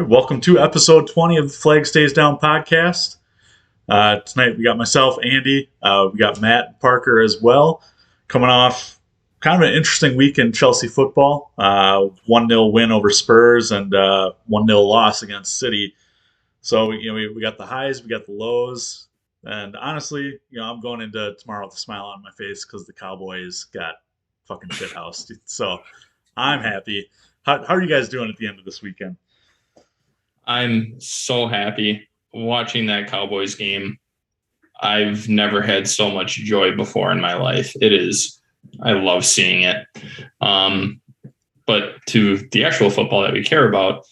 right, welcome to episode 20 of the Flag Stays Down podcast. Tonight we got myself, Andy, we got Matt and Parker as well, coming off kind of an interesting week in Chelsea football. 1-0 win over Spurs and 1-0 loss against City. So, we got the highs, we got the lows. And honestly, I'm going into tomorrow with a smile on my face because the Cowboys got fucking shithoused. So I'm happy. How are you guys doing at the end of this weekend? I'm so happy watching that Cowboys game. I've never had so much joy before in my life. I love seeing it. But to the actual football that we care about,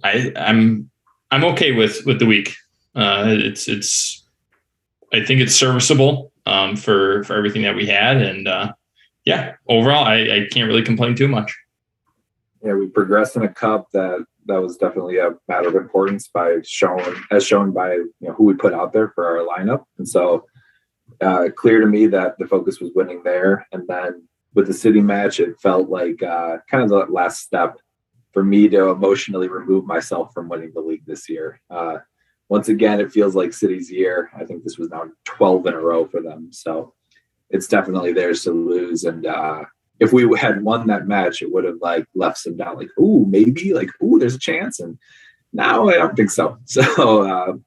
I'm okay with the week. I think it's serviceable for everything that we had, and overall, I can't really complain too much. Yeah, we progressed in a cup that was definitely a matter of importance shown by who we put out there for our lineup. And so clear to me that the focus was winning there. And then with the City match, it felt like kind of the last step for me to emotionally remove myself from winning the league this year. Once again, it feels like City's year. I think this was now 12 in a row for them. So it's definitely theirs to lose. And if we had won that match, it would have left some doubt, maybe, there's a chance. And now I don't think so. So,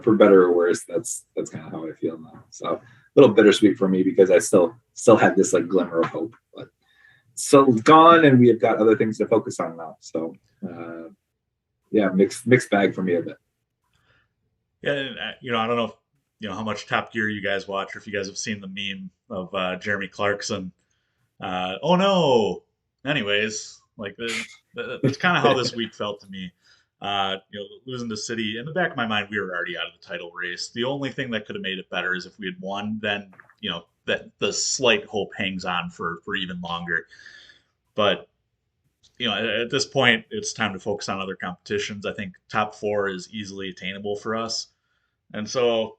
for better or worse, that's kind of how I feel now. So a little bittersweet for me because I still had this glimmer of hope, but so gone, and we have got other things to focus on now. So, mixed bag for me a bit. Yeah, I don't know if, how much Top Gear you guys watch, or if you guys have seen the meme of Jeremy Clarkson. Oh no. Anyways, that's kind of how this week felt to me. Losing to City, in the back of my mind, we were already out of the title race. The only thing that could have made it better is if we had won, then that the slight hope hangs on for even longer. But at this point, it's time to focus on other competitions. I think top 4 is easily attainable for us, and so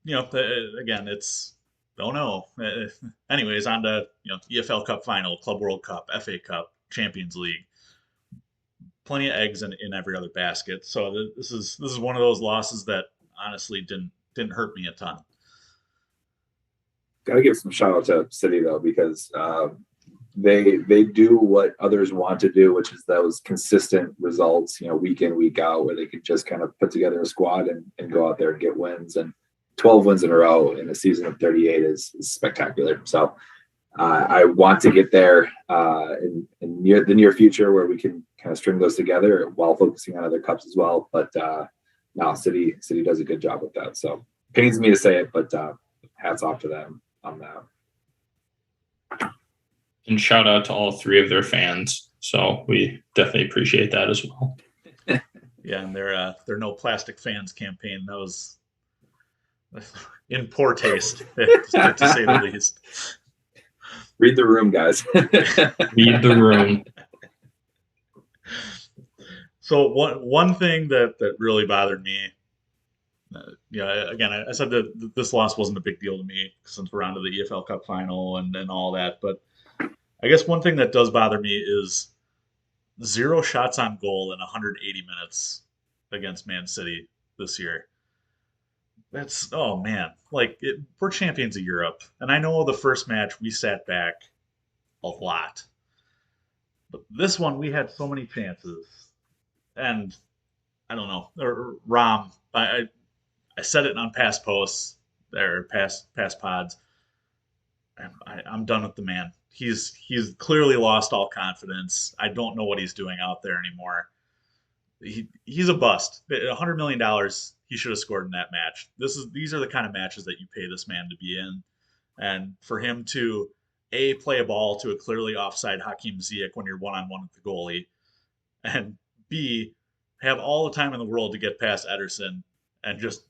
again, it's. Oh no. Anyways, on to EFL Cup final, Club World Cup, FA Cup, Champions League. Plenty of eggs in every other basket. So this is one of those losses that honestly didn't hurt me a ton. Got to give some shout out to City though, because they do what others want to do, which is those consistent results, week in, week out, where they can just kind of put together a squad and go out there and get wins. And 12 wins in a row in a season of 38 is spectacular. So I want to get there in the near future where we can kind of string those together while focusing on other cups as well. But no, City does a good job with that. So pains me to say it, but hats off to them on that. And shout out to all 3 of their fans. So we definitely appreciate that as well. Yeah, and their No Plastic Fans campaign, that was in poor taste, to say the least. Read the room, guys. Read the room. So one thing that really bothered me, again, I said that this loss wasn't a big deal to me since we're on to the EFL Cup final and all that, but I guess one thing that does bother me is 0 shots on goal in 180 minutes against Man City this year. That's, oh man, we're champions of Europe. And I know the first match we sat back a lot. But this one, we had so many chances. And I don't know, Rom, I said it on past posts, or past pods. I'm done with the man. He's clearly lost all confidence. I don't know what he's doing out there anymore. He's a bust. $100 million he should have scored in that match. These are the kind of matches that you pay this man to be in. And for him to, A, play a ball to a clearly offside Hakim Ziyech when you're one-on-one with the goalie, and B, have all the time in the world to get past Ederson and just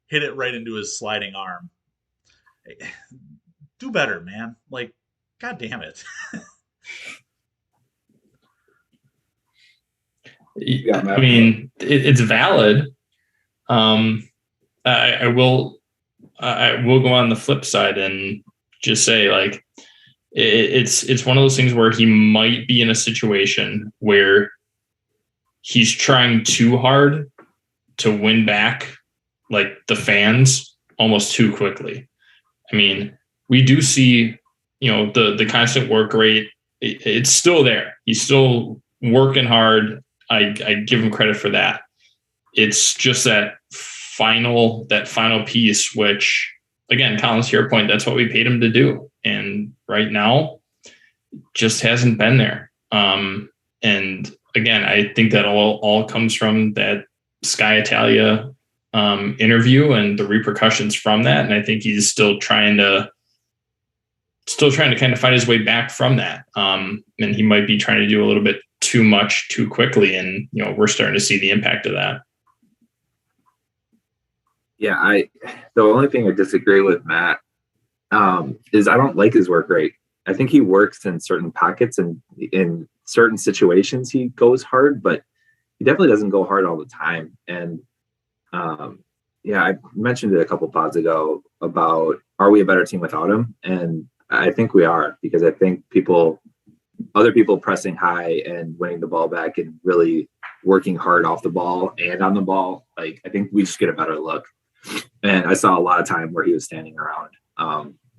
hit it right into his sliding arm. Do better, man. God damn it. I mean, it's valid. I will go on the flip side and just say it's one of those things where he might be in a situation where he's trying too hard to win back like the fans almost too quickly. I mean, we do see, the constant work rate. It's still there. He's still working hard. I give him credit for that. It's just that final piece, which, again, Colin's to your point, that's what we paid him to do. And right now, just hasn't been there. And again, I think that all comes from that Sky Italia interview and the repercussions from that. And I think he's still trying to kind of find his way back from that. And he might be trying to do a little bit too much too quickly. And, we're starting to see the impact of that. Yeah, the only thing I disagree with Matt is I don't like his work rate. I think he works in certain pockets and in certain situations he goes hard, but he definitely doesn't go hard all the time. And I mentioned it a couple pods ago about, are we a better team without him? And I think we are, because I think other people pressing high and winning the ball back and really working hard off the ball and on the ball, like, I think we just get a better look. And I saw a lot of time where he was standing around,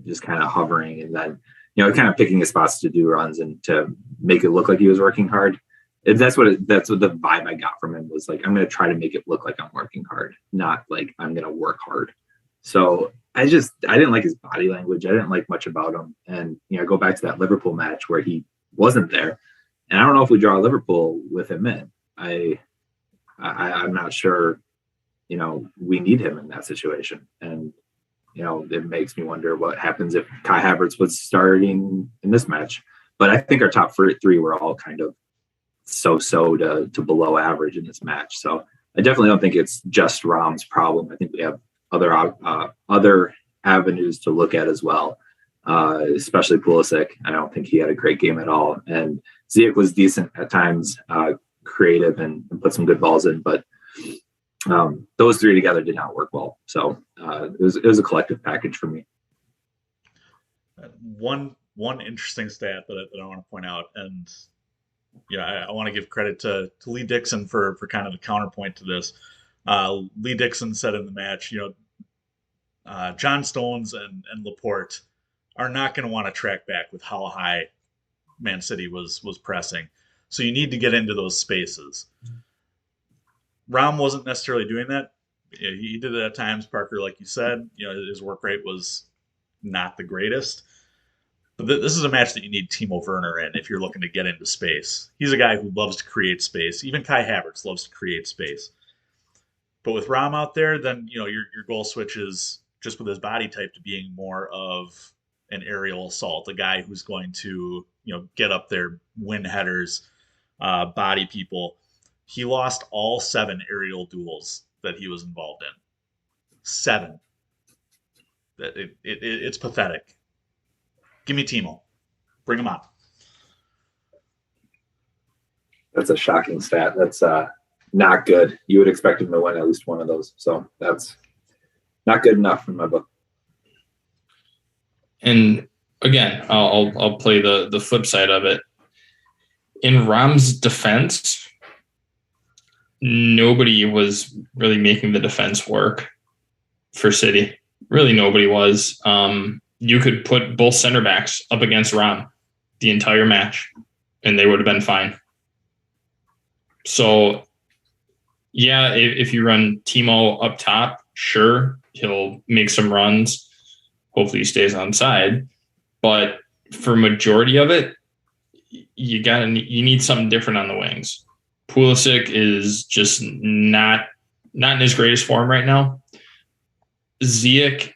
just kind of hovering, and then, kind of picking his spots to do runs and to make it look like he was working hard. And that's what the vibe I got from him was like, I'm going to try to make it look like I'm working hard, not like I'm going to work hard. So I didn't like his body language. I didn't like much about him. And, go back to that Liverpool match where he wasn't there. And I don't know if we draw Liverpool with him in. I'm not sure, we need him in that situation. And, it makes me wonder what happens if Kai Havertz was starting in this match. But I think our top three were all kind of so to below average in this match. So I definitely don't think it's just Rom's problem. I think we have other avenues to look at as well, especially Pulisic. I don't think he had a great game at all. And Ziyech was decent at times, creative and put some good balls in, but those three together did not work well. So it was a collective package for me. One interesting stat that I want to point out, and I want to give credit to Lee Dixon for kind of the counterpoint to this. Lee Dixon said in the match, John Stones and Laporte are not going to want to track back with how high Man City was pressing. So you need to get into those spaces. Rom wasn't necessarily doing that. He did it at times, Parker, like you said. His work rate was not the greatest. But this is a match that you need Timo Werner in if you're looking to get into space. He's a guy who loves to create space. Even Kai Havertz loves to create space. But with Rom out there, then your goal switches just with his body type to being more of an aerial assault, a guy who's going to get up there, win headers, body people. He lost all 7 aerial duels that he was involved in. 7. It's pathetic. Give me Timo. Bring him on. That's a shocking stat. That's not good. You would expect him to win at least one of those. So that's not good enough in my book. And again, I'll play the flip side of it. In Rom's defense, nobody was really making the defense work for City. Really, nobody was. You could put both center backs up against Rom the entire match, and they would have been fine. So, yeah, if you run Timo up top, sure, he'll make some runs. Hopefully he stays on side. But for majority of it, you need something different on the wings. Pulisic is just not in his greatest form right now. Ziyech,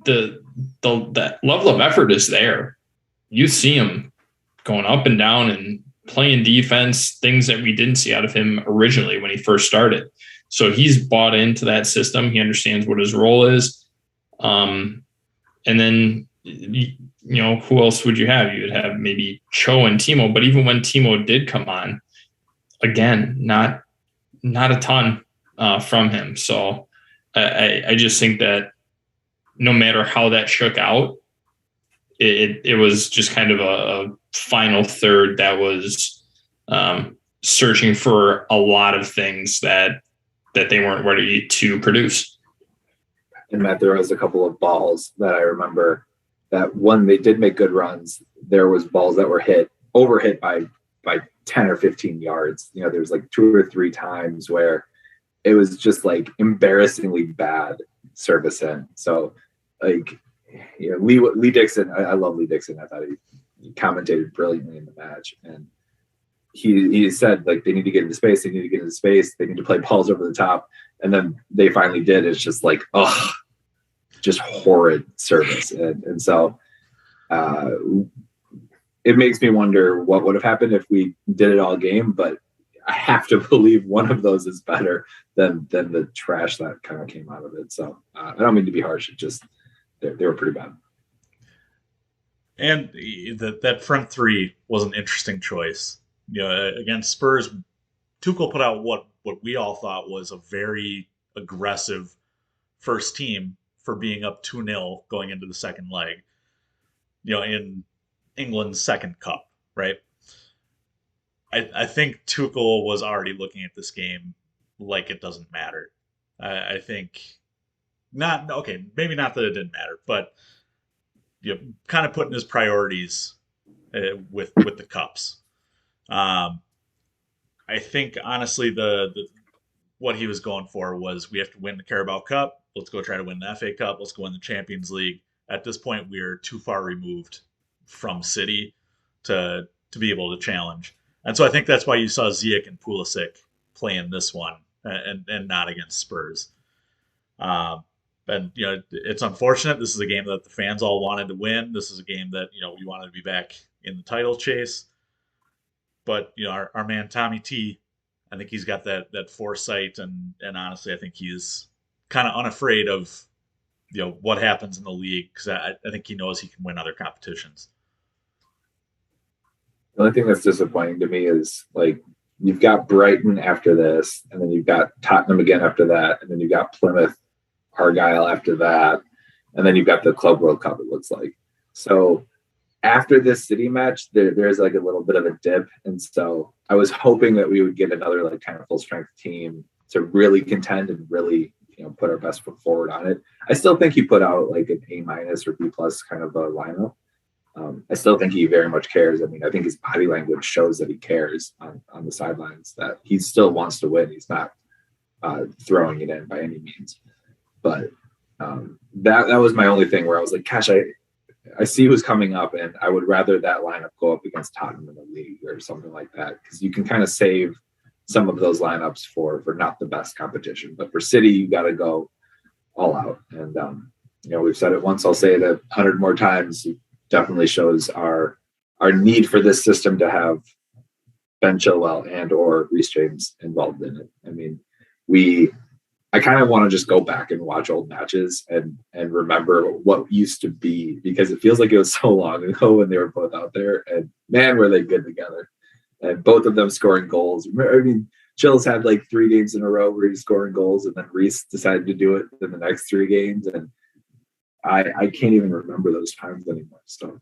the level of effort is there. You see him going up and down and playing defense, things that we didn't see out of him originally when he first started. So he's bought into that system. He understands what his role is. And then, who else would you have? You would have maybe Cho and Timo. But even when Timo did come on, again, not a ton from him. So I just think that no matter how that shook out, it was just kind of a final third that was searching for a lot of things that they weren't ready to produce. And Matt, there was a couple of balls that I remember that when they did make good runs, there was balls that were overhit by 10 or 15 yards. You know, there was like 2 or 3 times where it was just like embarrassingly bad service in. So like, you know, Lee Dixon, I love Lee Dixon. I thought he commentated brilliantly in the match. And he said, like, they need to get into space. They need to play balls over the top. And then they finally did. It's just like, oh, just horrid service. And so it makes me wonder what would have happened if we did it all game. But I have to believe one of those is better than the trash that kind of came out of it. So I don't mean to be harsh. It just, they were pretty bad. And that front three was an interesting choice. You know, against Spurs, Tuchel put out what we all thought was a very aggressive first team for being up 2-0 going into the second leg. You know, in England's second cup, right? I think Tuchel was already looking at this game like it doesn't matter. I think maybe not that it didn't matter, but you know, kind of putting his priorities with the cups. I think honestly the what he was going for was we have to win the Carabao Cup. Let's go try to win the FA Cup. Let's go win the Champions League. At this point, we're too far removed from City to be able to challenge. And so I think that's why you saw Ziyech and Pulisic playing this one and not against Spurs. And, you know, it's unfortunate. This is a game that the fans all wanted to win. This is a game that, you know, we wanted to be back in the title chase. But, you know, our man Tommy T, I think he's got that foresight. And honestly, I think he's kind of unafraid of, you know, what happens in the league because I think he knows he can win other competitions. The only thing that's disappointing to me is, like, you've got Brighton after this, and then you've got Tottenham again after that, and then you've got Plymouth, Argyle after that, and then you've got the Club World Cup, it looks like. So after this City match, there's like a little bit of a dip, and so I was hoping that we would get another like kind of full strength team to really contend and really, you know, put our best foot forward on it. I still think he put out like an A- or B+ kind of a lineup. I still think he very much cares. I mean, I think his body language shows that he cares on the sidelines, that he still wants to win. He's not throwing it in by any means. But that was my only thing where I was like, gosh, I see who's coming up, and I would rather that lineup go up against Tottenham in the league or something like that, because you can kind of save some of those lineups for not the best competition. But for City, you got to go all out. And, you know, we've said it once, I'll say it 100 more times. It definitely shows our need for this system to have Ben Chilwell and or Reece James involved in it. I mean, I kind of want to just go back and watch old matches and remember what used to be, because it feels like it was so long ago when they were both out there, and man, were they good together. And both of them scoring goals. I mean, Chills had like 3 games in a row where he's scoring goals, and then Reece decided to do it in the next 3 games. And I can't even remember those times anymore. So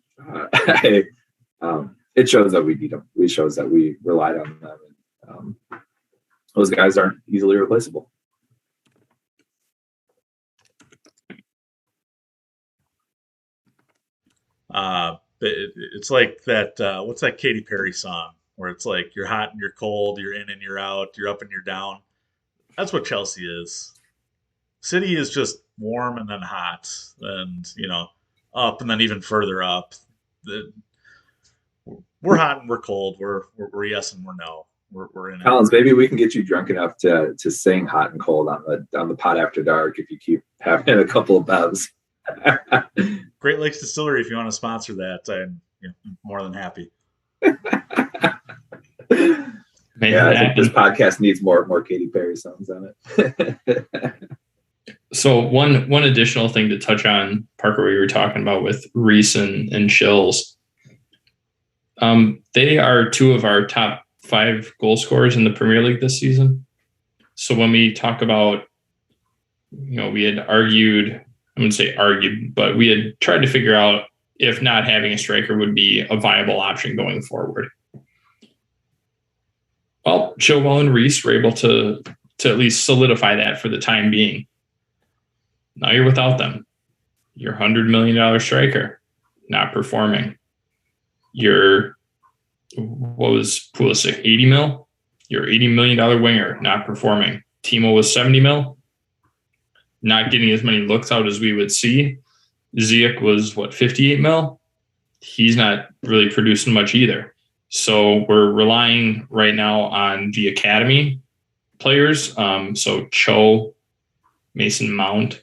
it shows that we need them. It shows that we relied on them. And, those guys aren't easily replaceable. It's like that. What's that Katy Perry song where it's like you're hot and you're cold, you're in and you're out, you're up and you're down. That's what Chelsea is. City is just warm and then hot, and you know, up and then even further up. We're hot and we're cold. We're yes and we're no. We're in. Collins, maybe we can get you drunk enough to sing "Hot and Cold" on the Pod After Dark if you keep having a couple of bevs. Great Lakes Distillery, if you want to sponsor that, I'm more than happy. Yeah, I think this podcast needs more Katy Perry songs on it. So one additional thing to touch on, Parker, we were talking about with Reece and Chills. They are 2 of our top 5 goal scorers in the Premier League this season. So when we talk about, you know, we had argued, I wouldn't say argued, but we had tried to figure out if not having a striker would be a viable option going forward. Well, Chilwell and Reece were able to at least solidify that for the time being. Now you're without them. Your $100 million striker not performing. Your, what was Pulisic, 80 mil? Your $80 million winger not performing. Timo was 70 mil. Not getting as many looks out as we would see. Ziyech was 58 mil? He's not really producing much either. So we're relying right now on the academy players. So Cho, Mason Mount,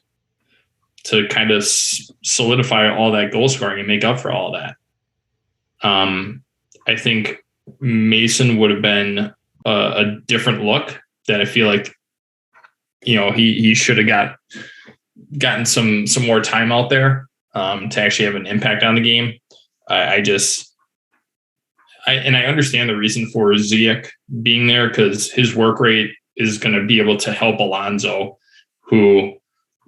to kind of solidify all that goal scoring and make up for all that. I think Mason would have been a different look that I feel like, he should have gotten some more time out there to actually have an impact on the game. I understand the reason for Ziyech being there, because his work rate is going to be able to help Alonso, who,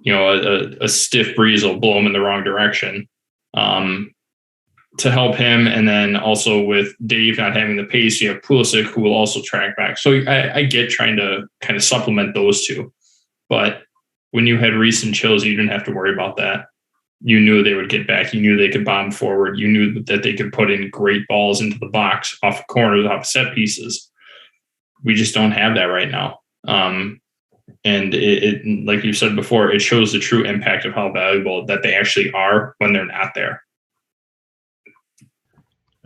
a stiff breeze will blow him in the wrong direction, to help him. And then also with Dave not having the pace, you have Pulisic, who will also track back. So I get trying to kind of supplement those two. But when you had Reece and Chills, you didn't have to worry about that. You knew they would get back. You knew they could bomb forward. You knew that they could put in great balls into the box, off corners, off set pieces. We just don't have that right now. And it, like you said before, it shows the true impact of how valuable that they actually are when they're not there.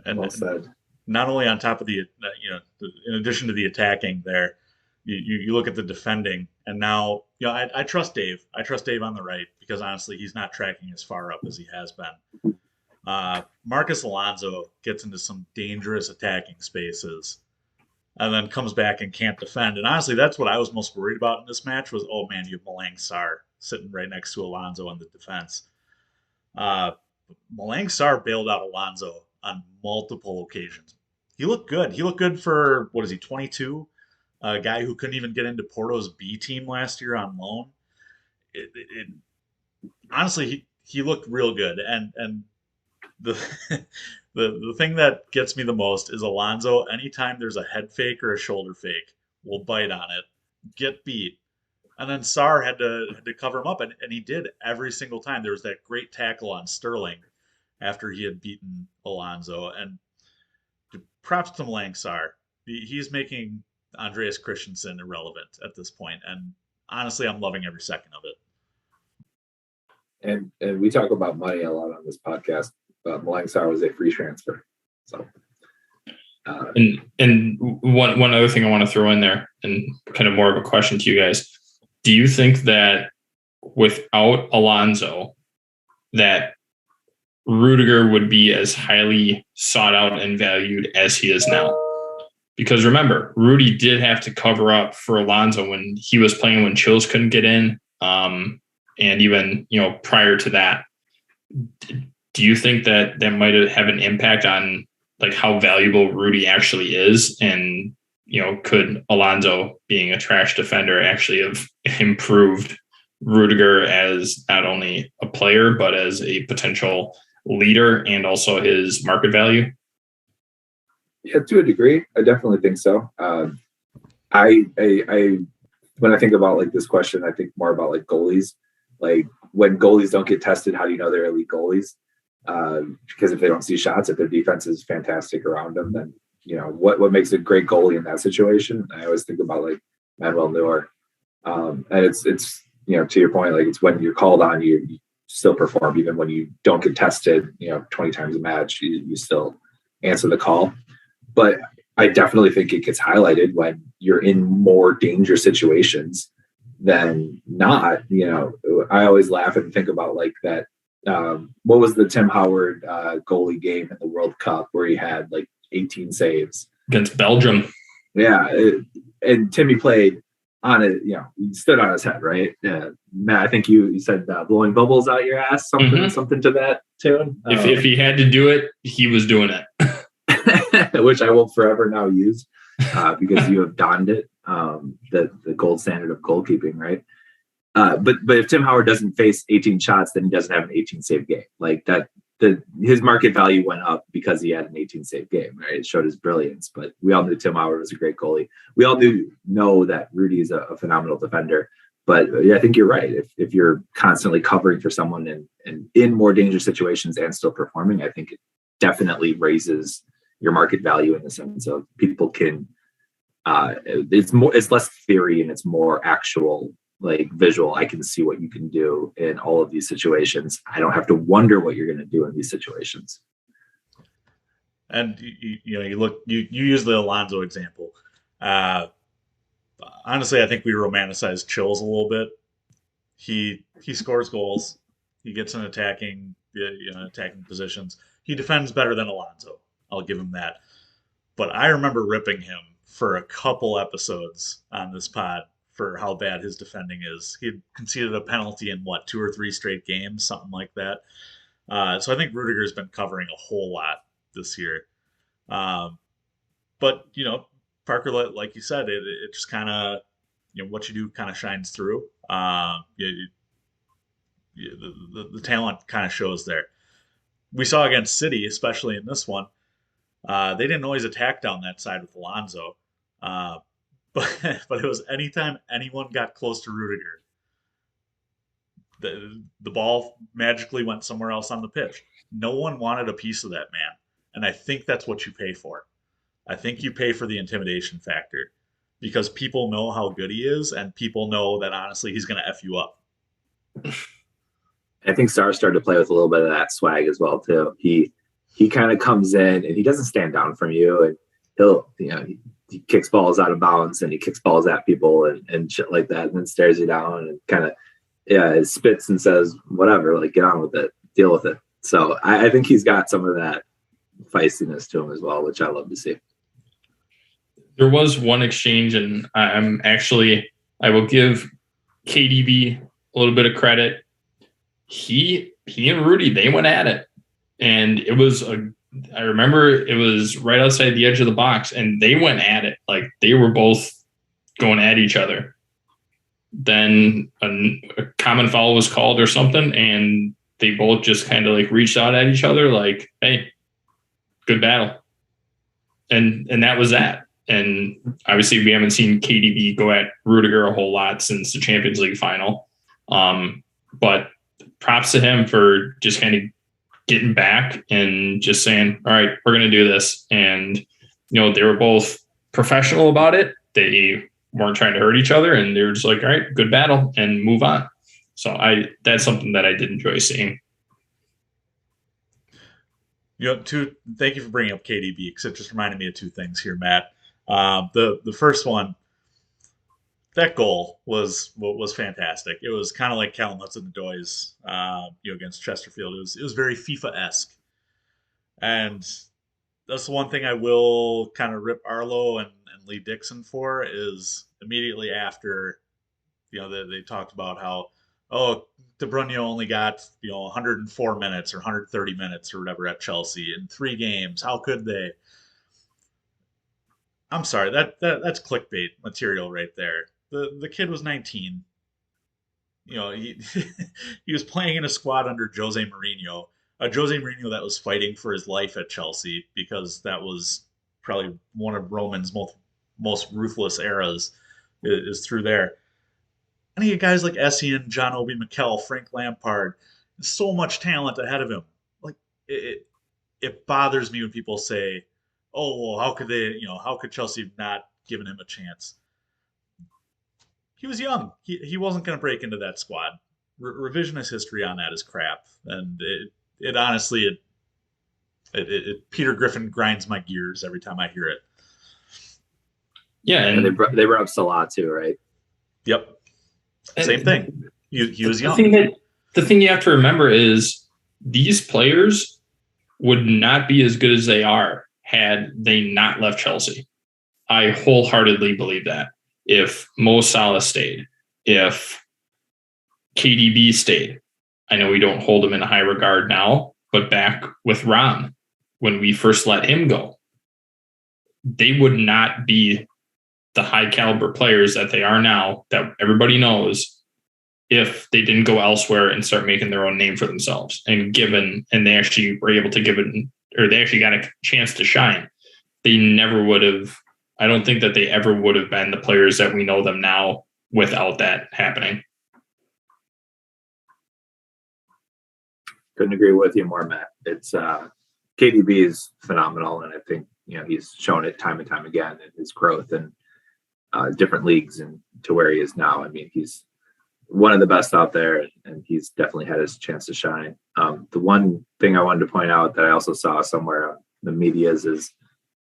And well said. Not only on top of the, in addition to the attacking there, you look at the defending, and now, I trust Dave. I trust Dave on the right, because honestly, he's not tracking as far up as he has been. Marcus Alonso gets into some dangerous attacking spaces and then comes back and can't defend. And honestly, that's what I was most worried about in this match was, oh man, you have Malang Sarr sitting right next to Alonso in the defense. Malang Sarr bailed out Alonso on multiple occasions. He looked good. He looked good for, 22? A guy who couldn't even get into Porto's B team last year on loan. Honestly, he looked real good. And the the thing that gets me the most is Alonso. Anytime there's a head fake or a shoulder fake, will bite on it, get beat, and then Sarr had to cover him up, and he did every single time. There was that great tackle on Sterling after he had beaten Alonso, and props to Malang Sarr. He's making Andreas Christensen irrelevant at this point, and honestly, I'm loving every second of it. And we talk about money a lot on this podcast. Malang Sarr was a free transfer, so. And one other thing I want to throw in there, and kind of more of a question to you guys: do you think that without Alonso, that Rudiger would be as highly sought out and valued as he is now? Because remember, Rudy did have to cover up for Alonso when he was playing when Chills couldn't get in, and even prior to that. Do you think that might have an impact on like how valuable Rudy actually is, and could Alonso being a trash defender actually have improved Rudiger as not only a player but as a potential leader and also his market value? Yeah, to a degree, I definitely think so. I when I think about like this question, I think more about like goalies. Like when goalies don't get tested, how do you know they're elite goalies? Because if they don't see shots, if their defense is fantastic around them, then what makes a great goalie in that situation? I always think about like Manuel Neuer, and it's to your point, like it's when you're called on, you still perform even when you don't get tested. 20 times a match, you still answer the call. But I definitely think it gets highlighted when you're in more danger situations than not. I always laugh and think about like that. What was the Tim Howard goalie game in the World Cup where he had like 18 saves against Belgium? Yeah, and Timmy played on it. He stood on his head, right? Yeah, Matt, I think you said blowing bubbles out your ass, something to that tune. If he had to do it, he was doing it. Which I will forever now use because you have donned it, the gold standard of goalkeeping, right? But if Tim Howard doesn't face 18 shots, then he doesn't have an 18 save game. Like his market value went up because he had an 18 save game, right? It showed his brilliance, but we all knew Tim Howard was a great goalie. We all know that Rudy is a phenomenal defender. But yeah, I think you're right. If you're constantly covering for someone and in more dangerous situations and still performing, I think it definitely raises your market value in the sense of people can. It's less theory and it's more actual, like, visual. I can see what you can do in all of these situations. I don't have to wonder what you're going to do in these situations. And you use the Alonso example. Honestly, I think we romanticize Chills a little bit. He scores goals. He gets in attacking positions. He defends better than Alonso. I'll give him that. But I remember ripping him for a couple episodes on this pod for how bad his defending is. He had conceded a penalty in 2 or 3 straight games, something like that. So I think Rudiger's been covering a whole lot this year. But Parker, like you said, it just kind of, what you do kind of shines through. The talent kind of shows there. We saw against City, especially in this one, they didn't always attack down that side with Alonso. But it was anytime anyone got close to Rudiger, the ball magically went somewhere else on the pitch. No one wanted a piece of that man. And I think that's what you pay for. I think you pay for the intimidation factor because people know how good he is and people know that, honestly, he's going to F you up. I think Sarr started to play with a little bit of that swag as well, too. He kind of comes in and he doesn't stand down from you, and he'll, he kicks balls out of bounds and he kicks balls at people and shit like that, and then stares you down and kind of, spits and says, whatever, like, get on with it, deal with it. So I think he's got some of that feistiness to him as well, which I love to see. There was one exchange, and I will give KDB a little bit of credit. He and Rudy, they went at it, and I remember it was right outside the edge of the box, and they went at it. Like, they were both going at each other. Then a common foul was called or something, and they both just kind of like reached out at each other like, hey, good battle. And that was that. And obviously we haven't seen KDB go at Rudiger a whole lot since the Champions League final. But props to him for just kind of getting back and just saying, all right, we're going to do this. And, they were both professional about it. They weren't trying to hurt each other, and they were just like, all right, good battle, and move on. So that's something that I did enjoy seeing. Thank you for bringing up KDB, because it just reminded me of 2 things here, Matt. The first one, that goal was fantastic. It was kind of like Callum Hudson-Odoi's, against Chesterfield. It was very FIFA-esque, and that's the one thing I will kind of rip Arlo and Lee Dixon for, is immediately after, they talked about how, De Bruyne only got 104 minutes or 130 minutes or whatever at Chelsea in 3 games. How could they? I'm sorry, that's clickbait material right there. The kid was 19. He he was playing in a squad under Jose Mourinho, a Jose Mourinho that was fighting for his life at Chelsea, because that was probably one of Roman's most ruthless eras is through there. And he had guys like Essien, John Obi Mikel, Frank Lampard, so much talent ahead of him. Like, it bothers me when people say, "Oh, well, how could Chelsea have not given him a chance?" He was young. He wasn't going to break into that squad. Revisionist history on that is crap, and it honestly Peter Griffin grinds my gears every time I hear it. Yeah, and they brought up Salah too, right? Yep. Same thing. He was young. The thing you have to remember is these players would not be as good as they are had they not left Chelsea. I wholeheartedly believe that. If Mo Salah stayed, if KDB stayed, I know we don't hold him in high regard now, but back with Rom, when we first let him go, they would not be the high caliber players that they are now, that everybody knows, if they didn't go elsewhere and start making their own name for themselves and they actually were able to they actually got a chance to shine. They never would have, I don't think that they ever would have been the players that we know them now without that happening. Couldn't agree with you more, Matt. It's KDB is phenomenal, and I think he's shown it time and time again in his growth in different leagues and to where he is now. I mean, he's one of the best out there, and he's definitely had his chance to shine. The one thing I wanted to point out that I also saw somewhere on the medias is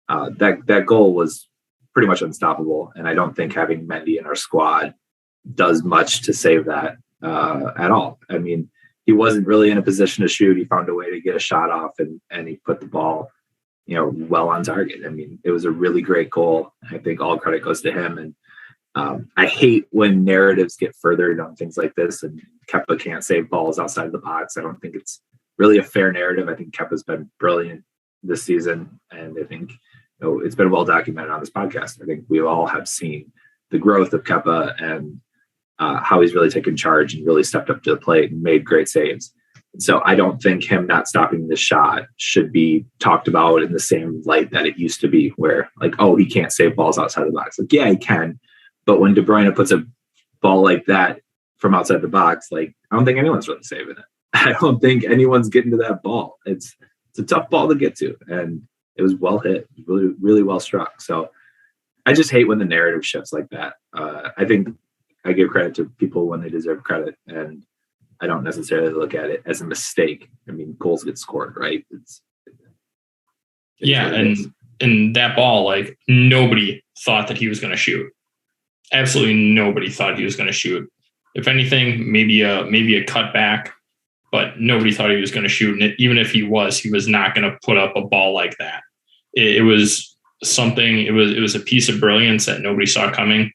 that goal was pretty much unstoppable, and I don't think having Mendy in our squad does much to save that at all. I mean, he wasn't really in a position to shoot. He found a way to get a shot off, and he put the ball, well on target. I mean, it was a really great goal. I think all credit goes to him. And I hate when narratives get furthered on things like this, and Kepa can't save balls outside of the box. I don't think it's really a fair narrative. I think Kepa's been brilliant this season, and I think it's been well documented on this podcast. I think we all have seen the growth of Kepa and how he's really taken charge and really stepped up to the plate and made great saves. So I don't think him not stopping the shot should be talked about in the same light that it used to be, where like, oh, he can't save balls outside the box. Like, yeah, he can. But when De Bruyne puts a ball like that from outside the box, like, I don't think anyone's really saving it. I don't think anyone's getting to that ball. It's a tough ball to get to. And it was well hit, really, really well struck. So I just hate when the narrative shifts like that. I think I give credit to people when they deserve credit, and I don't necessarily look at it as a mistake. I mean, goals get scored, right? And that ball, like, nobody thought that he was going to shoot. Absolutely nobody thought he was going to shoot. If anything, maybe a cutback, but nobody thought he was going to shoot. And even if he was not going to put up a ball like that. It was something. It was a piece of brilliance that nobody saw coming.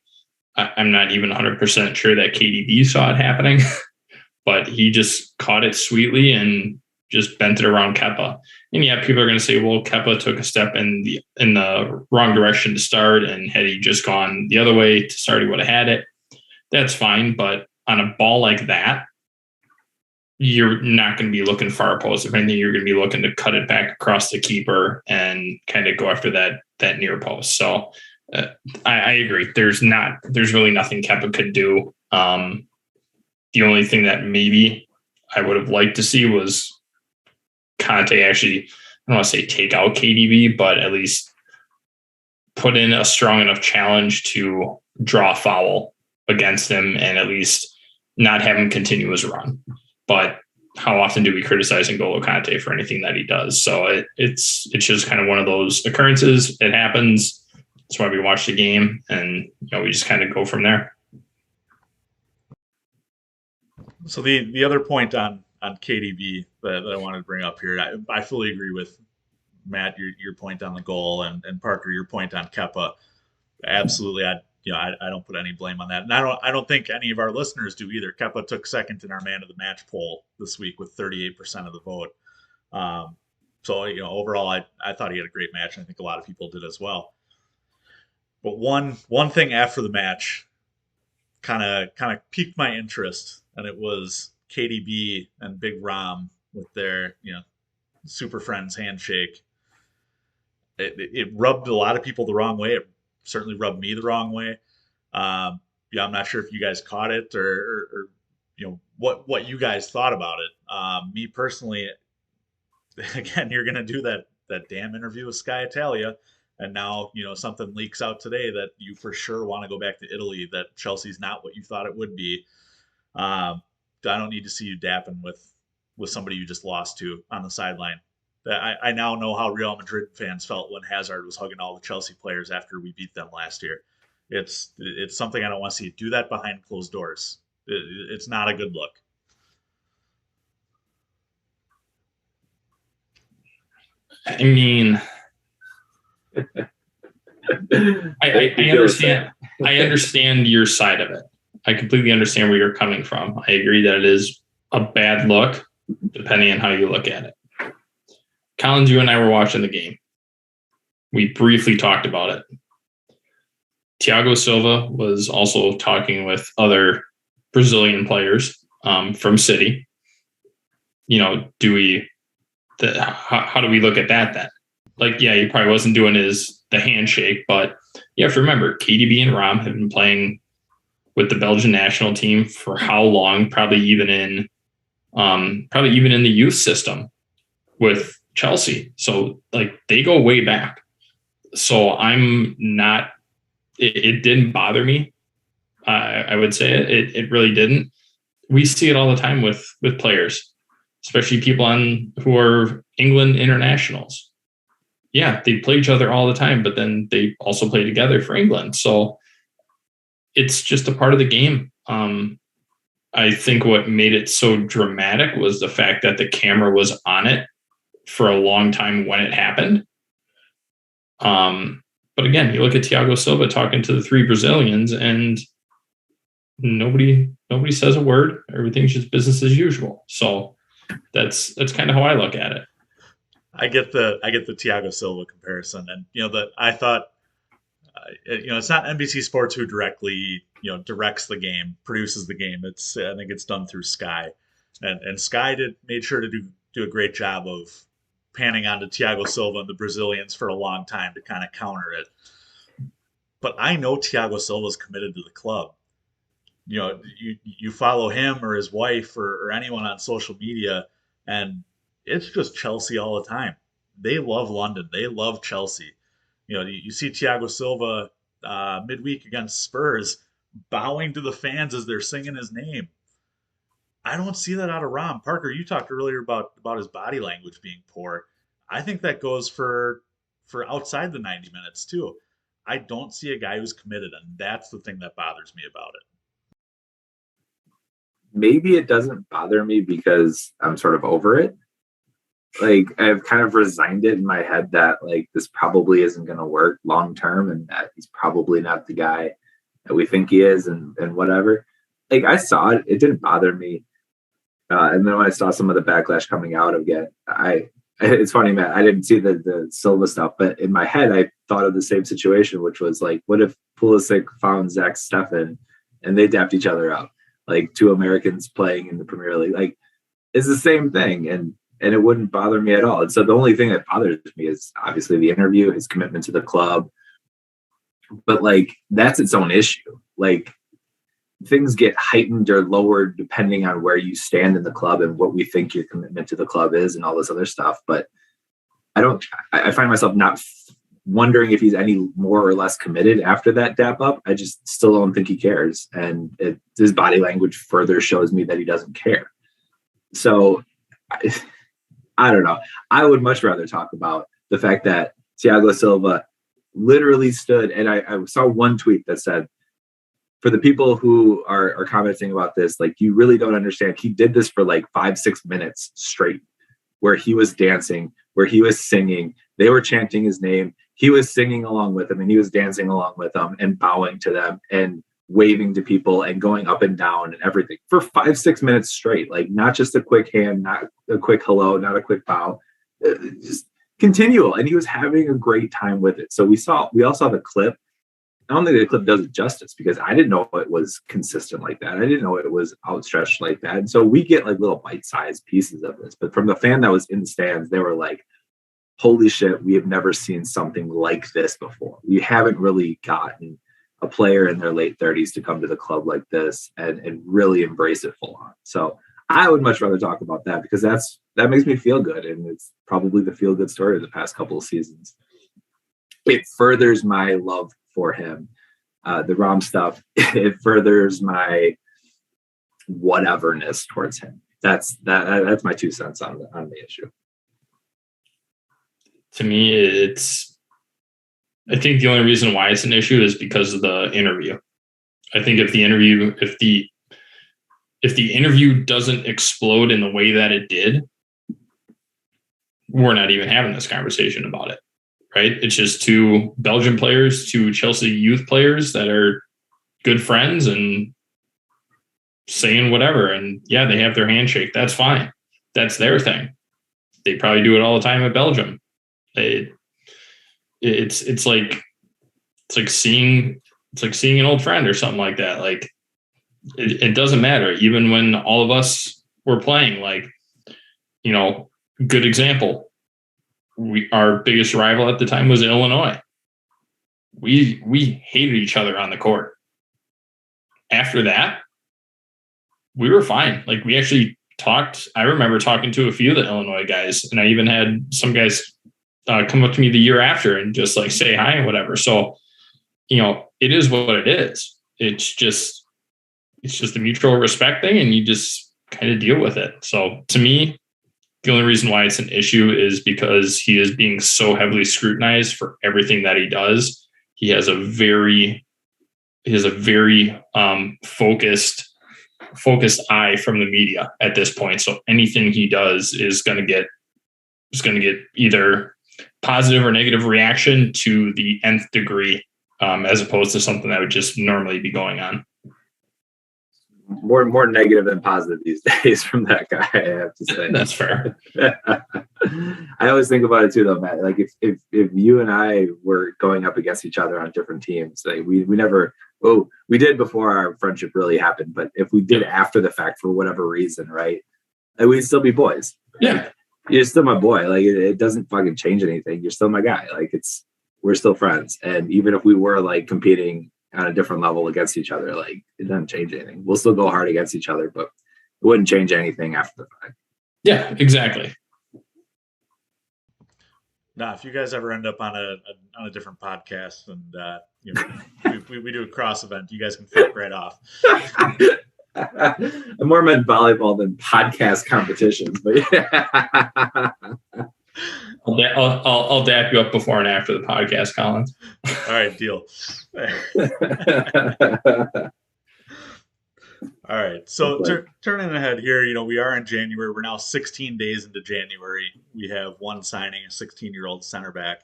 I'm not even 100% sure that KDB saw it happening, but he just caught it sweetly and just bent it around Kepa. And yeah, people are going to say, well, Kepa took a step in the wrong direction to start, and had he just gone the other way to start, he would have had it. That's fine, but on a ball like that, you're not going to be looking far post. If anything, you're going to be looking to cut it back across the keeper and kind of go after that near post. So I agree. There's really nothing Kepa could do. The only thing that maybe I would have liked to see was Conte actually, I don't want to say take out KDB, but at least put in a strong enough challenge to draw a foul against him and at least not have him continue his run. But how often do we criticize N'Golo Conte for anything that he does? So it's just kind of one of those occurrences. It happens. That's why we watch the game, and we just kind of go from there. So the other point on KDB that I wanted to bring up here, I fully agree with Matt, your point on the goal, and Parker, your point on Kepa. Absolutely, I don't put any blame on that, and I don't think any of our listeners do either. Kepa took second in our man of the match poll this week with 38% of the vote. So overall, I thought he had a great match, and I think a lot of people did as well. But one thing after the match kind of piqued my interest, and it was KDB and Big Rom with their super friends handshake. It rubbed a lot of people the wrong way. It certainly rubbed me the wrong way. I'm not sure if you guys caught it or what you guys thought about it. Me personally, again, you're gonna do that damn interview with Sky Italia. And now, something leaks out today that you for sure want to go back to Italy, that Chelsea's not what you thought it would be. I don't need to see you dapping with somebody you just lost to on the sideline. I now know how Real Madrid fans felt when Hazard was hugging all the Chelsea players after we beat them last year. It's something I don't want to see. Do that behind closed doors. It's not a good look. I mean, I understand. I understand your side of it. I completely understand where you're coming from. I agree that it is a bad look, depending on how you look at it. Collins, you and I were watching the game. We briefly talked about it. Thiago Silva was also talking with other Brazilian players from City. How do we look at that then? Like, yeah, he probably wasn't doing the handshake, but you have to remember KDB and Rom have been playing with the Belgian national team for how long? Probably even in the youth system with Chelsea. So like they go way back. So I'm not. It didn't bother me. I would say it really didn't. We see it all the time with players, especially people who are England internationals. Yeah, they play each other all the time, but then they also play together for England. So it's just a part of the game. I think what made it so dramatic was the fact that the camera was on it for a long time when it happened. But again, you look at Thiago Silva talking to the three Brazilians, and nobody says a word. Everything's just business as usual. So that's kind of how I look at it. I get the Thiago Silva comparison, and I thought, it's not NBC Sports who directly directs the game, produces the game. I think it's done through Sky, and Sky made sure to do a great job of panning onto Thiago Silva and the Brazilians for a long time to kind of counter it. But I know Thiago Silva's committed to the club. You follow him or his wife or anyone on social media, and it's just Chelsea all the time. They love London. They love Chelsea. You see Thiago Silva midweek against Spurs bowing to the fans as they're singing his name. I don't see that out of Rom. Parker, you talked earlier about his body language being poor. I think that goes for outside the 90 minutes too. I don't see a guy who's committed, and that's the thing that bothers me about it. Maybe it doesn't bother me because I'm sort of over it. Like, I've kind of resigned it in my head that like this probably isn't going to work long term, and that he's probably not the guy that we think he is, and whatever. Like, I saw it; it didn't bother me. And then when I saw some of the backlash coming out again, it's funny, Matt. I didn't see the Silva stuff, but in my head, I thought of the same situation, which was like, what if Pulisic found Zach Steffen and they dapped each other up, like two Americans playing in the Premier League? Like, it's the same thing, and it wouldn't bother me at all. And so the only thing that bothers me is obviously the interview, his commitment to the club. But like, that's its own issue. Like, things get heightened or lowered depending on where you stand in the club and what we think your commitment to the club is and all this other stuff. But I find myself not wondering if he's any more or less committed after that dap up. I just still don't think he cares. And his body language further shows me that he doesn't care. So I don't know. I would much rather talk about the fact that Thiago Silva literally stood, and I saw one tweet that said, for the people who are commenting about this, like, you really don't understand. He did this for like 5-6 minutes straight, where he was dancing, where he was singing. They were chanting his name. He was singing along with them, and he was dancing along with them and bowing to them and waving to people and going up and down and everything for 5-6 minutes straight. Like, not just a quick hand, not a quick hello, not a quick bow, just continual. And he was having a great time with it. So we all saw the clip. I don't think the clip does it justice, because I didn't know it was consistent like that. I didn't know it was outstretched like that. And so we get like little bite-sized pieces of this. But from the fan that was in the stands, they were like, holy shit, we have never seen something like this before. We haven't really gotten a player in their late 30s to come to the club like this and really embrace it full on. So I would much rather talk about that, because that makes me feel good. And it's probably the feel good story of the past couple of seasons. It furthers my love for him. The Rom stuff, it furthers my whateverness towards him. That's my 2 cents on the issue. To me, I think the only reason why it's an issue is because of the interview. I think if the interview doesn't explode in the way that it did, we're not even having this conversation about it. Right? It's just two Belgian players, two Chelsea youth players that are good friends and saying whatever. And yeah, they have their handshake. That's fine. That's their thing. They probably do it all the time at Belgium. It's like seeing an old friend or something like that. Like, it doesn't matter. Even when all of us were playing, like, good example. Our biggest rival at the time was Illinois. We hated each other on the court. After that, we were fine. Like, we actually talked. I remember talking to a few of the Illinois guys, and I even had some guys come up to me the year after and just like say hi and whatever. So, it is what it is. It's just a mutual respect thing, and you just kind of deal with it. So to me, the only reason why it's an issue is because he is being so heavily scrutinized for everything that he does. He has a very focused eye from the media at this point. So anything he does is going to get either positive or negative reaction to the nth degree, as opposed to something that would just normally be going on. More negative than positive these days from that guy, I have to say. That's fair. I always think about it too, though, Matt. Like if you and I were going up against each other on different teams, like we never. Oh, we did before our friendship really happened, but if we did after the fact for whatever reason, right? Like, we'd still be boys. Yeah, like, you're still my boy. Like it doesn't fucking change anything. You're still my guy. Like we're still friends, and even if we were like competing on a different level against each other, like it doesn't change anything. We'll still go hard against each other, but it wouldn't change anything after the fact. Yeah, exactly. Now, if you guys ever end up on a different podcast and we do a cross event, you guys can fuck right off. I more meant volleyball than podcast competitions, but yeah. I'll dap you up before and after the podcast, Collins. All right, deal. All right, so turning ahead here, we are in January. We're now 16 days into January. We have one signing, a 16-year-old center back.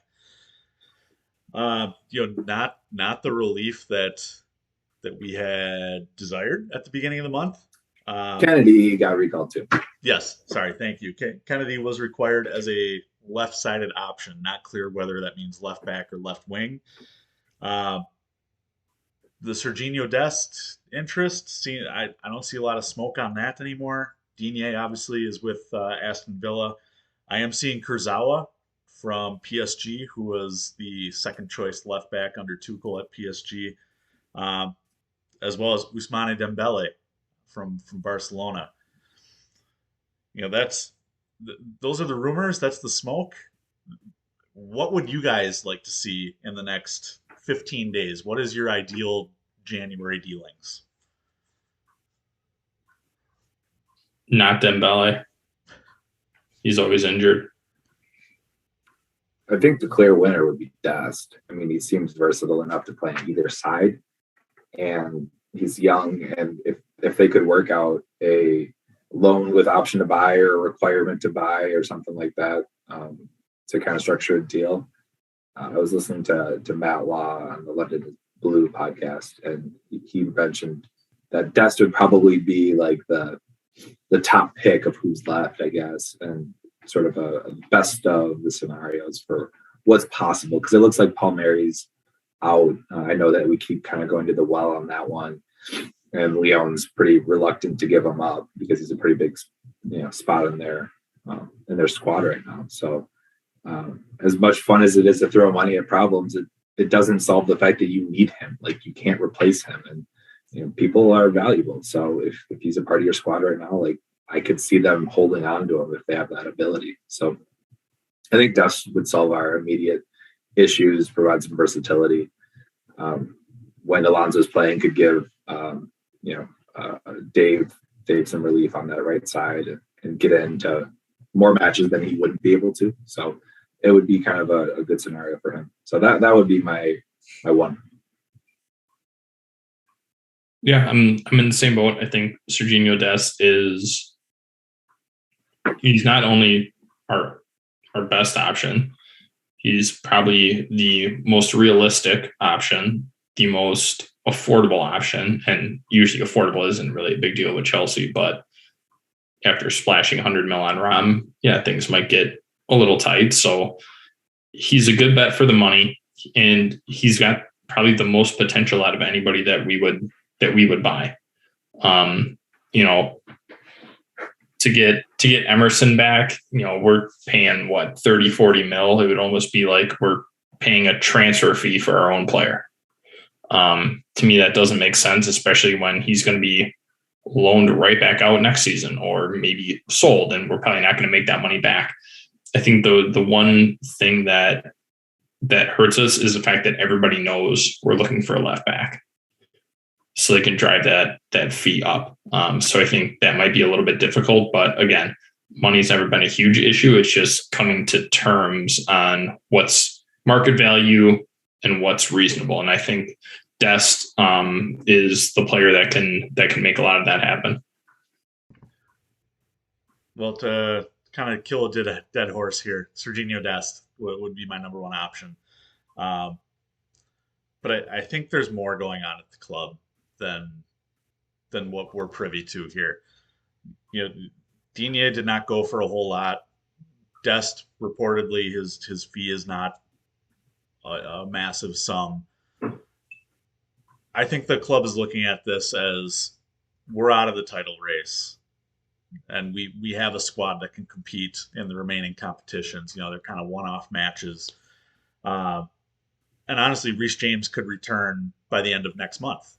Not the relief that we had desired at the beginning of the month. Kennedy got recalled too. Yes, sorry, thank you. Kennedy was required as a left-sided option. Not clear whether that means left back or left wing. The Serginho Dest interest, I don't see a lot of smoke on that anymore. Digne obviously is with Aston Villa. I am seeing Kurzawa from PSG, who was the second choice left back under Tuchel at PSG, as well as Ousmane Dembele from Barcelona. Those are the rumors. That's the smoke. What would you guys like to see in the next 15 days? What is your ideal January dealings? Not Dembele. He's always injured. I think the clear winner would be Dest. I mean, he seems versatile enough to play on either side, and he's young. And if they could work out a loan with option to buy or a requirement to buy or something like that, to kind of structure a deal. I was listening to Matt Law on the London Blue podcast, and he mentioned that Dest would probably be like the top pick of who's left, I guess, and sort of a best of the scenarios for what's possible. Because it looks like Palmieri's out. I know that we keep kind of going to the well on that one, and Leon's pretty reluctant to give him up because he's a pretty big, spot in their squad right now. So as much fun as it is to throw money at problems, it doesn't solve the fact that you need him. Like, you can't replace him, and people are valuable. So if he's a part of your squad right now, like, I could see them holding on to him if they have that ability. So I think Dust would solve our immediate issues, provide some versatility. When Alonso's playing, could give Dave some relief on that right side and get into more matches than he wouldn't be able to. So it would be kind of a good scenario for him. So that would be my one. Yeah, I'm in the same boat. I think Serginho Dest he's not only our best option, he's probably the most realistic option, the most affordable option. And usually affordable isn't really a big deal with Chelsea, but after splashing 100 mil on Rom, things might get a little tight. So he's a good bet for the money, and he's got probably the most potential out of anybody that we would buy. You know, to get Emerson back, you know, we're paying what, 30, 40 mil. It would almost be like we're paying a transfer fee for our own player. To me, that doesn't make sense, especially when he's going to be loaned right back out next season, or maybe sold, and we're probably not going to make that money back. I think the one thing that hurts us is the fact that everybody knows we're looking for a left back, so they can drive that fee up. So I think that might be a little bit difficult, but again, money's never been a huge issue. It's just coming to terms on what's market value and what's reasonable. And I think Dest is the player that can make a lot of that happen. Well, to kind of kill a dead horse here, Serginho Dest would be my number one option. But I think there's more going on at the club than what we're privy to here. You know, Digne did not go for a whole lot. Dest, reportedly, his fee is not a massive sum. I think the club is looking at this as we're out of the title race, and we have a squad that can compete in the remaining competitions. You know, they're kind of one-off matches. And honestly, Reece James could return by the end of next month,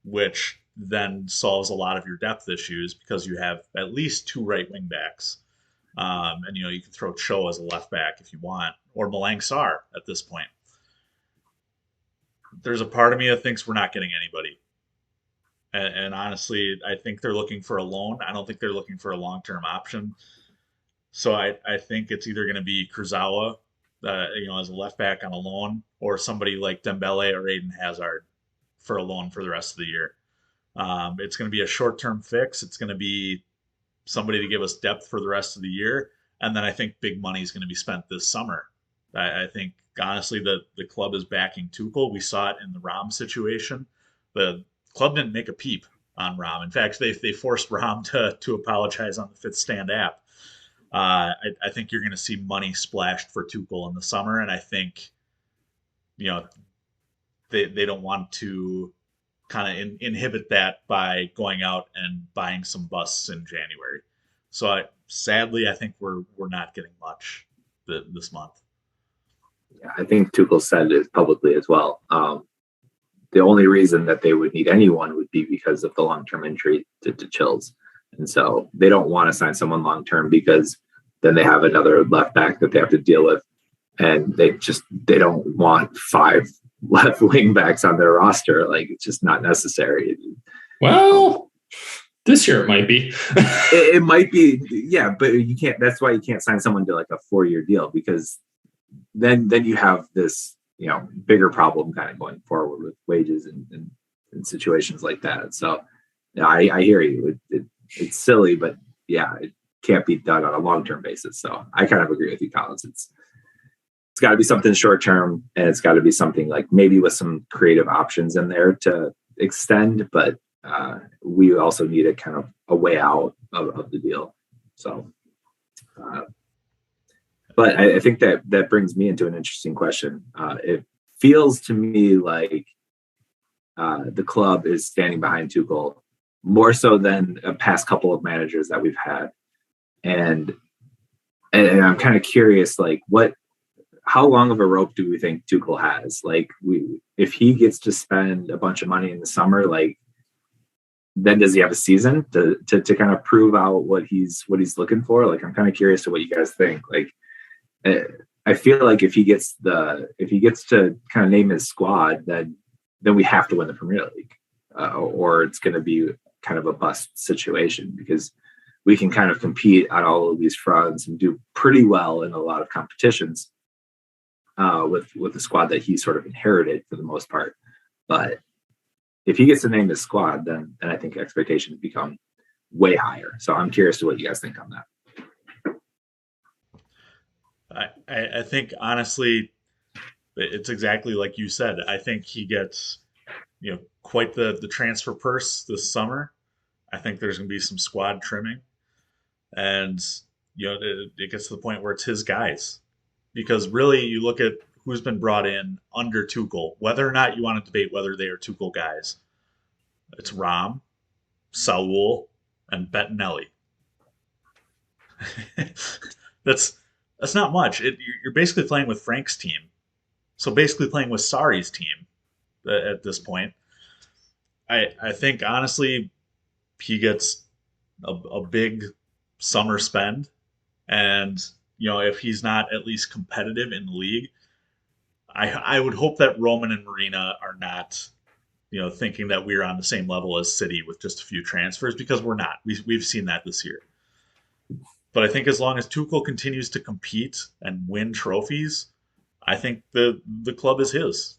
which then solves a lot of your depth issues because you have at least two right wing backs. And, you know, you can throw Cho as a left back if you want, or Malang Sarr at this point. There's a part of me that thinks we're not getting anybody. And honestly, I think they're looking for a loan. I don't think they're looking for a long-term option. So I think it's either going to be Kurzawa, you know, as a left back on a loan, or somebody like Dembele or Eden Hazard for a loan for the rest of the year. It's going to be a short-term fix. It's going to be somebody to give us depth for the rest of the year. And then I think big money is going to be spent this summer. I think, honestly, the club is backing Tuchel. We saw it in the Rom situation. The club didn't make a peep on Rom. In fact, they forced Rom to apologize on the Fifth Stand app. I think you're going to see money splashed for Tuchel in the summer, and I think, you know, they don't want to kind of inhibit that by going out and buying some busts in January. So sadly, I think we're not getting much this month. Yeah, I think Tuchel said it publicly as well. The only reason that they would need anyone would be because of the long-term injury to Chills. And so they don't want to sign someone long-term because then they have another left back that they have to deal with. And they don't want 5 left wing backs on their roster. Like, it's just not necessary. Well, this year it might be. it might be, yeah, but you can't. That's why you can't sign someone to like a 4-year deal, because then you have this, you know, bigger problem kind of going forward with wages and situations like that. So, yeah, I hear you. It's silly, but yeah, it can't be done on a long-term basis. So I kind of agree with you, Collins. It's got to be something short-term, and it's got to be something like maybe with some creative options in there to extend, but we also need a kind of a way out of the deal. So, but I think that brings me into an interesting question. It feels to me like the club is standing behind Tuchel more so than a past couple of managers that we've had. And I'm kind of curious, like, how long of a rope do we think Tuchel has? Like, if he gets to spend a bunch of money in the summer, like, then does he have a season to kind of prove out what he's looking for? Like, I'm kind of curious to what you guys think. Like, I feel like if he gets to kind of name his squad, then we have to win the Premier League, or it's going to be kind of a bust situation, because we can kind of compete on all of these fronts and do pretty well in a lot of competitions with the squad that he sort of inherited for the most part. But if he gets to name his squad, then I think expectations become way higher. So I'm curious to what you guys think on that. I think, honestly, it's exactly like you said. I think he gets, you know, quite the transfer purse this summer. I think there's going to be some squad trimming, and, you know, it gets to the point where it's his guys, because really you look at who's been brought in under Tuchel, whether or not you want to debate whether they are Tuchel guys. It's Rom, Saul, and Bettinelli. that's that's not much. You're basically playing with Frank's team, so basically playing with Sarri's team at this point. I think honestly he gets a big summer spend, and if he's not at least competitive in the league, I would hope that Roman and Marina are not thinking that we're on the same level as City with just a few transfers, because we're not. We've seen that this year. But I think as long as Tuchel continues to compete and win trophies, I think the club is his.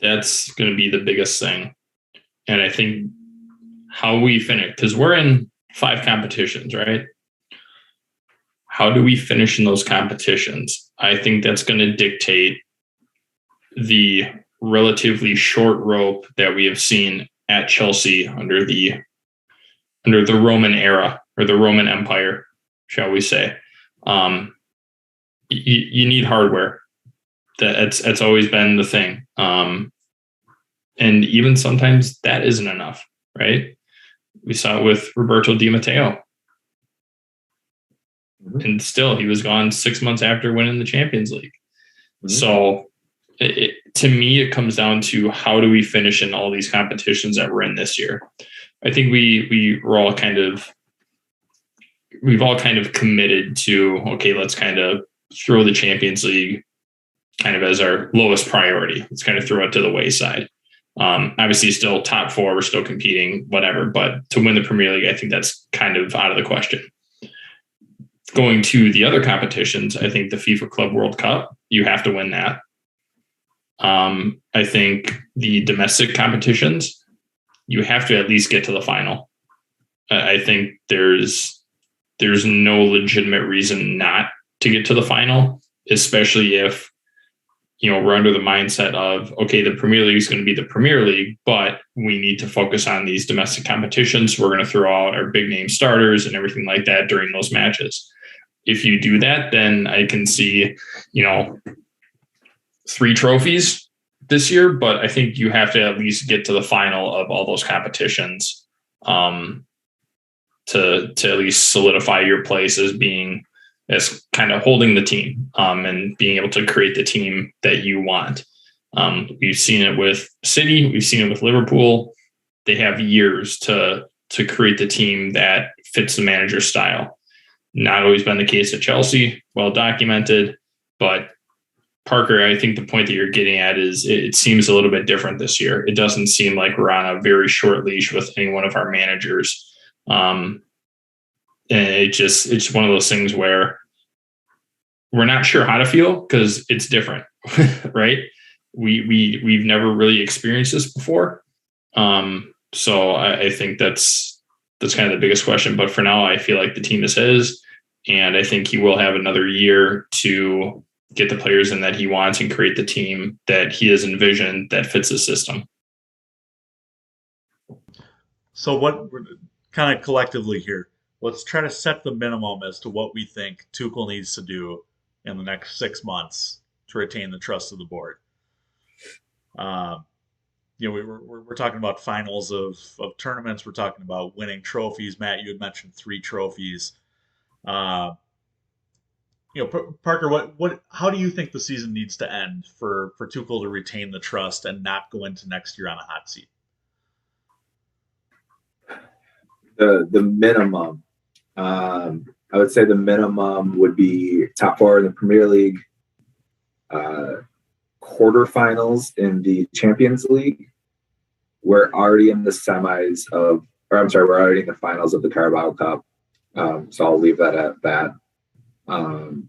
That's going to be the biggest thing. And I think how we finish, because we're in 5 competitions, right? How do we finish in those competitions? I think that's going to dictate the relatively short rope that we have seen at Chelsea under the Roman era, or the Roman Empire, shall we say. You need hardware. That's always been the thing. And even sometimes that isn't enough, right? We saw it with Roberto Di Matteo. Mm-hmm. And still, he was gone 6 months after winning the Champions League. Mm-hmm. So to me, it comes down to how do we finish in all these competitions that we're in this year. I think we've all kind of committed to, okay, let's kind of throw the Champions League kind of as our lowest priority. Let's kind of throw it to the wayside. Obviously, still top 4, we're still competing, whatever. But to win the Premier League, I think that's kind of out of the question. Going to the other competitions, I think the FIFA Club World Cup, you have to win that. I think the domestic competitions, you have to at least get to the final. I think there's no legitimate reason not to get to the final, especially if we're under the mindset of, okay, the Premier League is going to be the Premier League, but we need to focus on these domestic competitions. We're going to throw out our big name starters and everything like that during those matches. If you do that, then I can see 3 trophies this year, but I think you have to at least get to the final of all those competitions to at least solidify your place as kind of holding the team and being able to create the team that you want. We've seen it with City. We've seen it with Liverpool. They have years to create the team that fits the manager's style. Not always been the case at Chelsea, well documented, but Parker, I think the point that you're getting at is it seems a little bit different this year. It doesn't seem like we're on a very short leash with any one of our managers. And it's one of those things where we're not sure how to feel because it's different, right? We've never really experienced this before. So I think that's kind of the biggest question. But for now, I feel like the team is his, and I think he will have another year to get the players in that he wants and create the team that he has envisioned that fits his system. So what we're kind of collectively here, let's try to set the minimum as to what we think Tuchel needs to do in the next 6 months to retain the trust of the board. We're talking about finals of tournaments. We're talking about winning trophies. Matt, you had mentioned 3 trophies. Parker, how do you think the season needs to end for Tuchel to retain the trust and not go into next year on a hot seat? The minimum, I would say the minimum would be top 4 in the Premier League, quarterfinals in the Champions League. We're already in the we're already in the finals of the Carabao Cup. So I'll leave that at that. The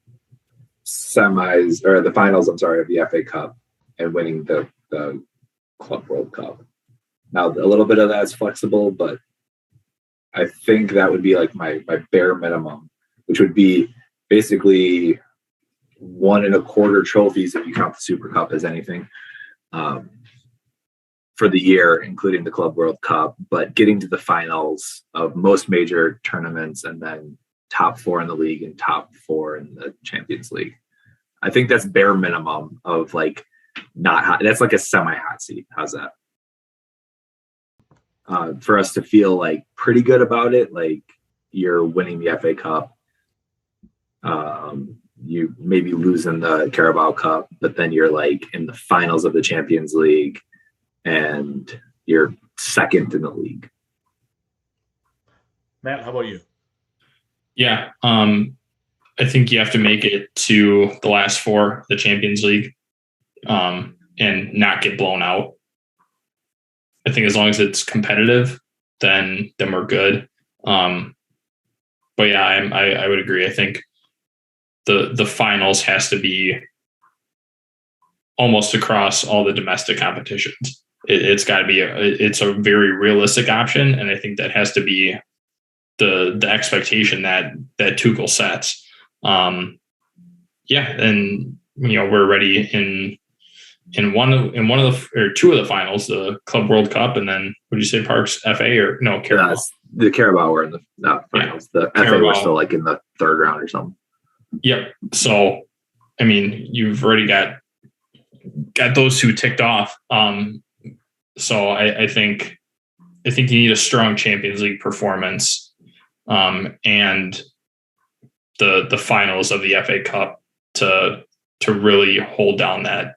finals, of the FA Cup and winning the Club World Cup. Now, a little bit of that's flexible, but I think that would be like my bare minimum, which would be basically 1 1/4 trophies if you count the Super Cup as anything for the year, including the Club World Cup, but getting to the finals of most major tournaments and then top 4 in the league and top 4 in the Champions League. I think that's bare minimum of like not hot. That's like a semi-hot seat. How's that? for us to feel like pretty good about it, like you're winning the FA Cup, you maybe losing the Carabao Cup, but then you're like in the finals of the Champions League and you're second in the league. Matt, how about you? Yeah. I think you have to make it to the last four, the Champions League, and not get blown out. I think as long as it's competitive, then we're good. But yeah, I would agree. I think the finals has to be almost across all the domestic competitions. It's got to be it's a very realistic option, and I think that has to be the expectation that Tuchel sets. Yeah, and we're ready in one of the two of the finals, the Club World Cup, and then what did you say, Parks FA or no Carabao? The Carabao were in the finals. Yeah. The FA were still like in the third round or something. Yep. So, I mean, you've already got those two ticked off. So I think you need a strong Champions League performance, and the finals of the FA Cup to really hold down that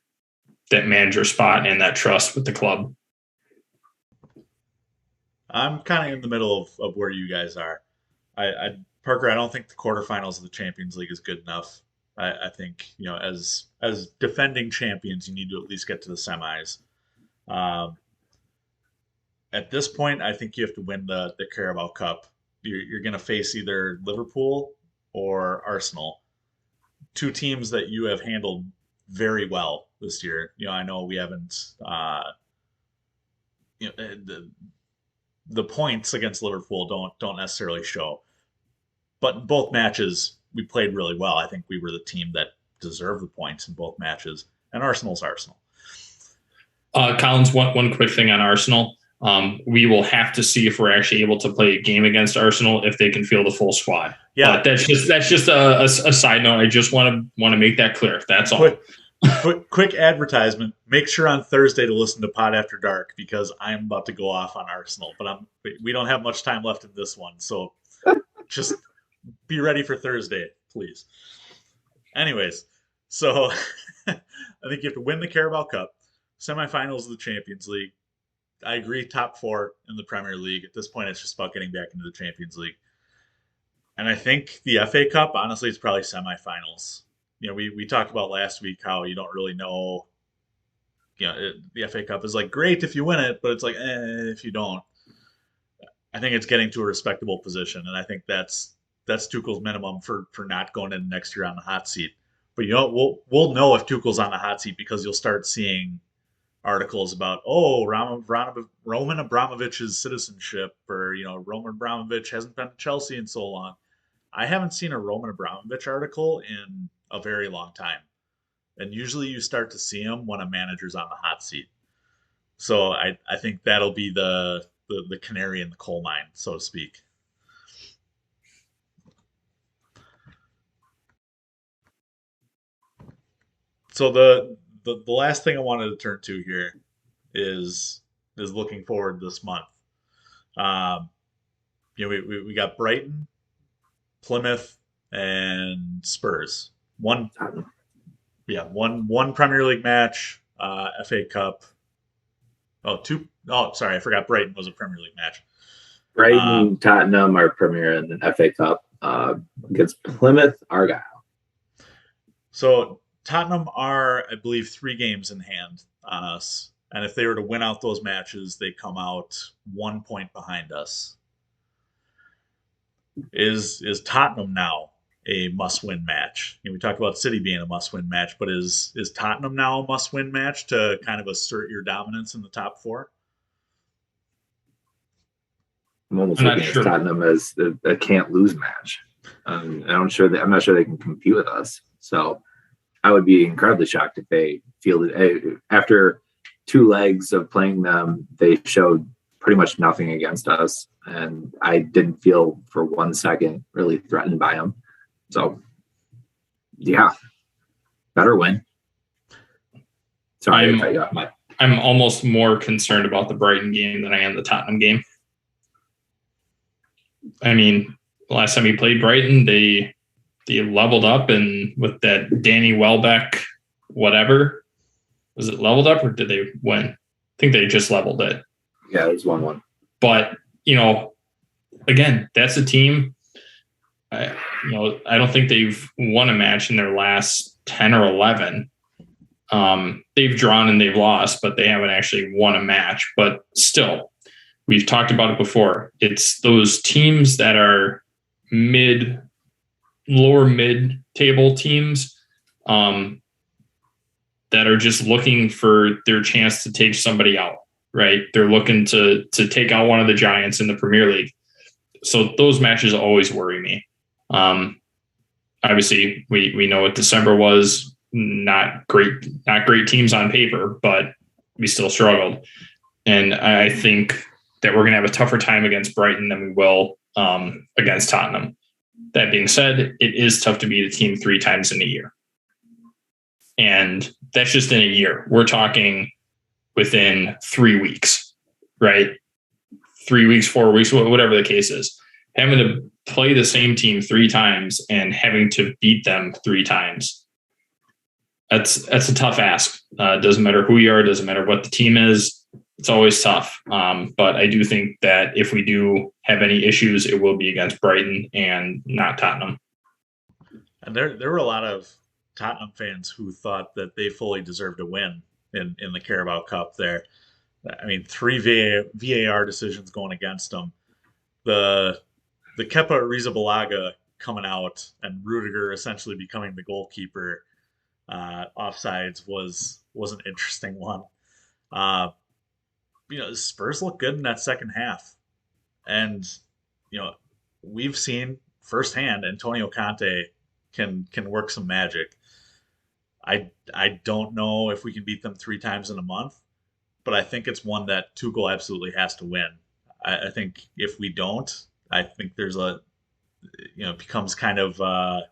manager spot and that trust with the club. I'm kind of in the middle of where you guys are. Parker, I don't think the quarterfinals of the Champions League is good enough. I think, as defending champions, you need to at least get to the semis. At this point, I think you have to win the Carabao Cup. You're going to face either Liverpool or Arsenal, two teams that you have handled very well this year. I know we haven't. The points against Liverpool don't necessarily show, but in both matches we played really well. I think we were the team that deserved the points in both matches, and Arsenal's Arsenal. Collins, one quick thing on Arsenal. We will have to see if we're actually able to play a game against Arsenal if they can field the full squad. Yeah, but that's just a side note. I just want to make that clear. That's all. Quick advertisement. Make sure on Thursday to listen to Pod After Dark, because I'm about to go off on Arsenal, but we don't have much time left in this one, so just be ready for Thursday, please. Anyways, so I think you have to win the Carabao Cup, semifinals of the Champions League. I agree, top four in the Premier League. At this point, it's just about getting back into the Champions League. And I think the FA Cup, honestly, is probably semifinals. We talked about last week how you don't really know. The FA Cup is like great if you win it, but it's like if you don't. I think it's getting to a respectable position, and I think that's Tuchel's minimum for not going in next year on the hot seat. But we'll know if Tuchel's on the hot seat because you'll start seeing articles about Roman Abramovich's citizenship, or Roman Abramovich hasn't been to Chelsea in so long. I haven't seen a Roman Abramovich article in a very long time, and usually you start to see them when a manager's on the hot seat. So I think that'll be the canary in the coal mine, so to speak. So the last thing I wanted to turn to here is looking forward this month. We got Brighton, Plymouth, and Spurs. One Premier League match, FA Cup. Two. Oh, sorry, I forgot Brighton was a Premier League match. Brighton, Tottenham are Premier, and then FA Cup against Plymouth, Argyle. So Tottenham are, I believe, 3 games in hand on us, and if they were to win out those matches, they come out 1 point behind us. Is Tottenham now a must-win match? We talked about City being a must-win match, but is Tottenham now a must-win match to kind of assert your dominance in the top 4? I'm almost looking at Tottenham as a can't-lose match. I'm not sure they can compete with us. So I would be incredibly shocked if they fielded after 2 legs of playing them. They showed pretty much nothing against us, and I didn't feel for 1 second really threatened by them. So, yeah, better win. Sorry, I cut you off, Mike. I'm almost more concerned about the Brighton game than I am the Tottenham game. I mean, last time we played Brighton, they leveled up, and with that Danny Welbeck, whatever, was it leveled up or did they win? I think they just leveled it. Yeah, it was 1-1. But, again, that's a team. I don't think they've won a match in their last 10 or 11. They've drawn and they've lost, but they haven't actually won a match. But still, we've talked about it before. It's those teams that are lower mid-table teams that are just looking for their chance to take somebody out, right? They're looking to take out one of the giants in the Premier League. So those matches always worry me. Obviously, we know what December was. Not great teams on paper, but we still struggled. And I think that we're going to have a tougher time against Brighton than we will against Tottenham. That being said, it is tough to beat a team 3 times in a year. And that's just in a year. We're talking within 3 weeks, right? 3 weeks, 4 weeks, whatever the case is. Having to play the same team 3 times and having to beat them 3 times. That's a tough ask. Doesn't matter who you are, doesn't matter what the team is. It's always tough. But I do think that if we do have any issues, it will be against Brighton and not Tottenham. And there were a lot of Tottenham fans who thought that they fully deserved a win in the Carabao Cup there. I mean, 3 VAR decisions going against them. The Kepa Arrizabalaga coming out and Rudiger essentially becoming the goalkeeper offsides was an interesting one. Spurs look good in that second half, and we've seen firsthand Antonio Conte can work some magic. I don't know if we can beat them 3 times in a month, but I think it's one that Tuchel absolutely has to win. I think if we don't, I think there's it becomes kind of a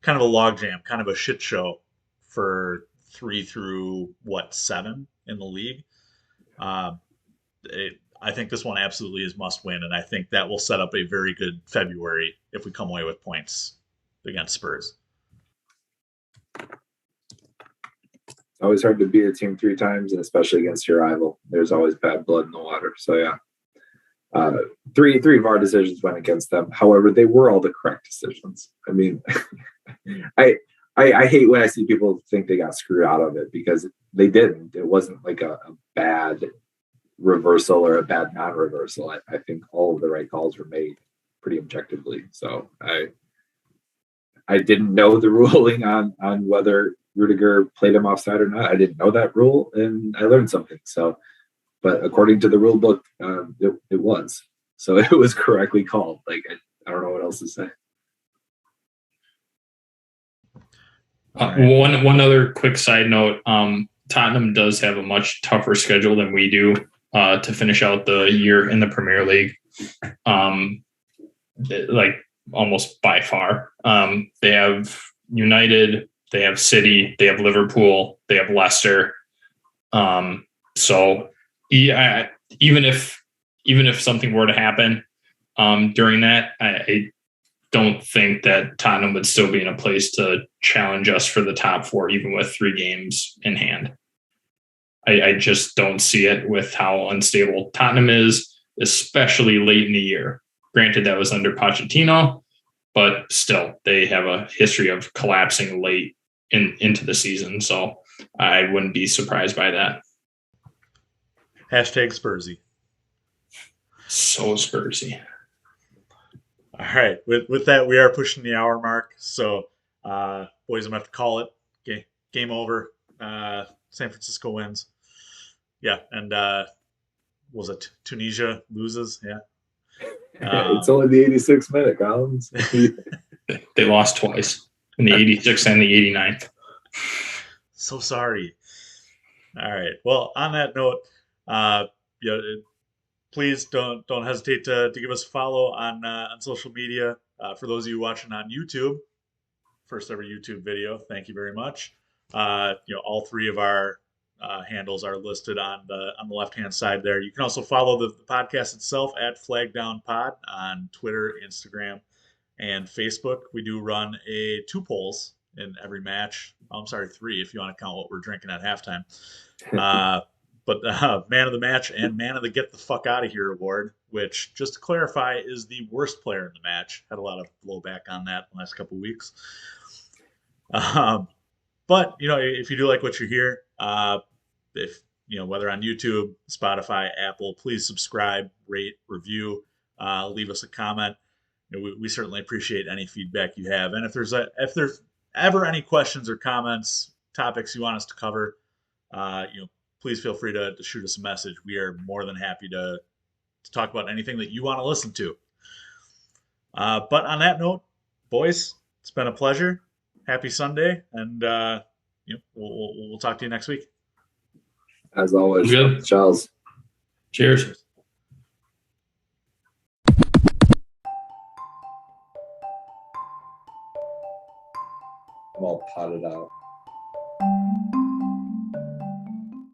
logjam, kind of a shit show for 3 through 7 in the league. I think this one absolutely is must win, and I think that will set up a very good February if we come away with points against Spurs. It's always hard to beat a team 3 times, and especially against your rival. There's always bad blood in the water. So yeah. 3 VAR decisions went against them. However, they were all the correct decisions. I mean, I hate when I see people think they got screwed out of it, because they didn't. It wasn't like a bad reversal or a bad non-reversal. I think all of the right calls were made pretty objectively. So I didn't know the ruling on whether Rudiger played him offside or not. I didn't know that rule, and I learned something. So, but according to the rule book, it was. So it was correctly called. Like, I don't know what else to say. One other quick side note: Tottenham does have a much tougher schedule than we do to finish out the year in the Premier League. Like almost by far. They have United, they have City, they have Liverpool, they have Leicester. So yeah, even if something were to happen during that, I don't think that Tottenham would still be in a place to challenge us for the top 4, even with 3 games in hand. I just don't see it with how unstable Tottenham is, especially late in the year. Granted, that was under Pochettino, but still, they have a history of collapsing late into the season. So I wouldn't be surprised by that. Hashtag Spursy. So Spursy. All right. With that, we are pushing the hour mark. So, boys, I'm going to have to call it. Okay. Game over. San Francisco wins. Yeah. And was it Tunisia loses? Yeah. It's only the 86th minute, Collins. They lost twice, in the 86th and the 89th. So sorry. All right. Well, on that note, please don't hesitate to give us a follow on social media. For those of you watching on YouTube, first ever YouTube video, thank you very much. All 3 of our handles are listed on the left hand side there. You can also follow the podcast itself at FlagDownPod on Twitter, Instagram, and Facebook. We do run 2 polls in every match. Oh, I'm sorry, 3 if you want to count what we're drinking at halftime. But man of the match and man of the get the fuck out of here award, which, just to clarify, is the worst player in the match. Had a lot of blowback on that the last couple of weeks. But, if you do like what you hear, if, whether on YouTube, Spotify, Apple, please subscribe, rate, review, leave us a comment. We certainly appreciate any feedback you have. And if there's ever any questions or comments, topics you want us to cover, please feel free to shoot us a message. We are more than happy to talk about anything that you want to listen to. But on that note, boys, it's been a pleasure. Happy Sunday, and we'll talk to you next week. As always, good. Charles. Cheers. I'm all potted out.